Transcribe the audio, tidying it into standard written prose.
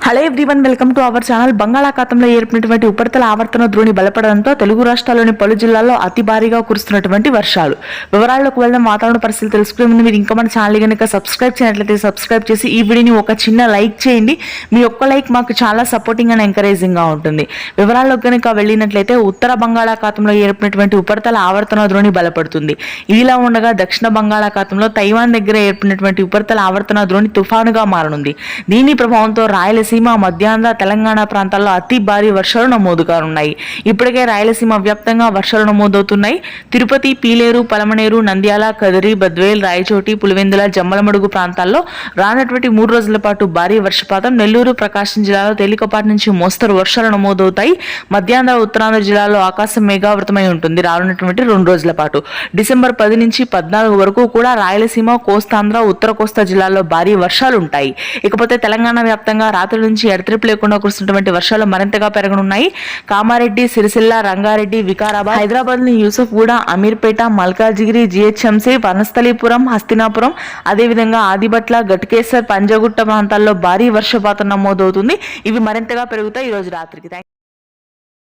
Hello everyone, welcome to our channel. బంగాళాఖాతంలో ఏర్పడినటువంటి ఉపరితల ఆవర్తన ద్రోణి బలపడడంతో తెలుగు రాష్ట్రాల్లోని పలు జిల్లాల్లో అతి భారీగా కురుస్తున్నటువంటి వర్షాలు. వివరాల్లోకి వెళ్దాం. వాతావరణ పరిస్థితులు తెలుసుకునే ముందు మీరు ఇంకా మన ఛానల్ కనుక సబ్స్క్రైబ్ చేయనట్లయితే సబ్స్క్రైబ్ చేసి ఈ వీడియోని ఒక చిన్న లైక్ చేయండి. మీ ఒక్క లైక్ మాకు చాలా సపోర్టింగ్ అండ్ ఎంకరేజింగ్ గా ఉంటుంది. వివరాల్లోకి కనుక వెళ్ళినట్లయితే ఉత్తర బంగాళాఖాతంలో ఏర్పడినటువంటి ఉపరితల ఆవర్తన ద్రోణి బలపడుతుంది. ఇలా ఉండగా దక్షిణ బంగాళాఖాతంలో తైవాన్ దగ్గర ఏర్పడినటువంటి ఉపరితల ఆవర్తన ద్రోణి తుఫానుగా మారనుంది. దీని ప్రభావంతో రాయలసీమ, మధ్యాంధ్ర, తెలంగాణ ప్రాంతాల్లో అతి భారీ వర్షాలు నమోదు కానున్నాయి. ఇప్పటికే రాయలసీమ వ్యాప్తంగా వర్షాలు నమోదవుతున్నాయి. తిరుపతి, పీలేరు, పలమనేరు, నంద్యాల, కదిరి, బద్వేల్, రాయచోటి, పులివెందుల, జమ్మలమడుగు ప్రాంతాల్లో రానటువంటి 3 రోజుల పాటు భారీ వర్షపాతం, నెల్లూరు, ప్రకాశం జిల్లాలో తేలికపాటి నుంచి మోస్తరు వర్షాలు నమోదవుతాయి. మధ్యాంధ్ర, ఉత్తరాంధ్ర జిల్లాలో ఆకాశం మేఘావృతమై ఉంటుంది రానున్నటువంటి 2 రోజుల పాటు. డిసెంబర్ 10 నుంచి 14 వరకు కూడా రాయలసీమ, కోస్తాంధ్ర, ఉత్తర కోస్తా జిల్లాల్లో భారీ వర్షాలు ఉంటాయి. ఇకపోతే తెలంగాణ వ్యాప్తంగా రాత్రి నుంచి ఎడతెరిపి లేకుండా కురుస్తున్నటువంటి వర్షాలు మరింతగా పెరగనున్నాయి. కామారెడ్డి, సిరిసిల్ల, రంగారెడ్డి, వికారాబాద్, హైదరాబాద్ ని యూసఫ్గూడ, అమీర్పేట, మల్కాజిగిరి, జిహెచ్ఎంసీ, వనస్థలీపురం, హస్తినాపురం, అదేవిధంగా ఆదిబట్ల, గట్కేసర్, పంజగుట్ట ప్రాంతాల్లో భారీ వర్షపాతం నమోదవుతుంది. ఇవి మరింతగా పెరుగుతాయి ఈ రోజు రాత్రికి.